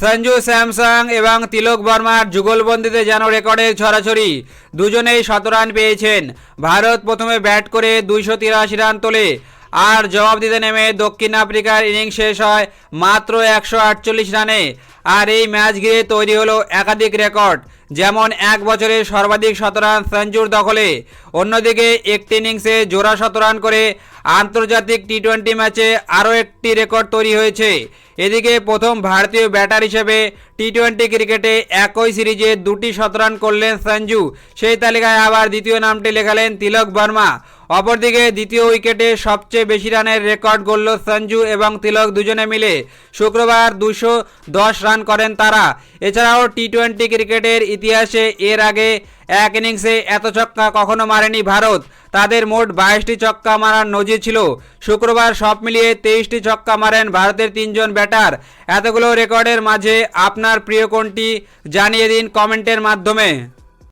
Sanju Samson এবং তিলক বর্মার যুগলবন্দিতে যেন রেকর্ডের ছড়াছড়ি। দুজনেই ১৭ রান পেয়েছেন। ভারত প্রথমে ব্যাট করে ২৮৩ রান তোলে, আর জবাব দিতে নেমে দক্ষিণ আফ্রিকার ইনিংস শেষ হয় মাত্র ১৪৮ রানে। আর এই ম্যাচ ঘিরে তৈরি হলো একাধিক রেকর্ড, যেমন এক বছরে সর্বাধিক ১৭ রান সঞ্জুর দখলে। অন্যদিকে একটি ইনিংসে জোড়া ১৭ রান করে আন্তর্জাতিক টি-20 ম্যাচে আরও একটি রেকর্ড তৈরি হয়েছে। এদিকে প্রথম ভারতীয় ব্যাটার হিসেবে টি-20 ক্রিকেটে একই সিরিজে দুটি ১৭ রান করলেন সঞ্জু। সেই তালিকায় আবার দ্বিতীয় নামটি লেখালেন তিলক বর্মা। অপরদিকে দ্বিতীয় উইকেটে সবচেয়ে বেশি রানের রেকর্ড গড়ল সঞ্জু এবং তিলক দুজনে মিলে। শুক্রবার ২১০ রান করেন তারা। এছাড়াও টি-20 ক্রিকেটের ইতিহাসে এর আগে এক ইনিংসে এত ছক্কা কখনো মারেনি ভারত। তাদের মোট ২২টি ছক্কা মারার নজির ছিল। শুক্রবার সব মিলিয়ে ২৩টি ছক্কা মারেন ভারতের তিনজন ব্যাটার। এতগুলো রেকর্ডের মাঝে আপনার প্রিয় কোনটি জানিয়ে দিন কমেন্টের মাধ্যমে।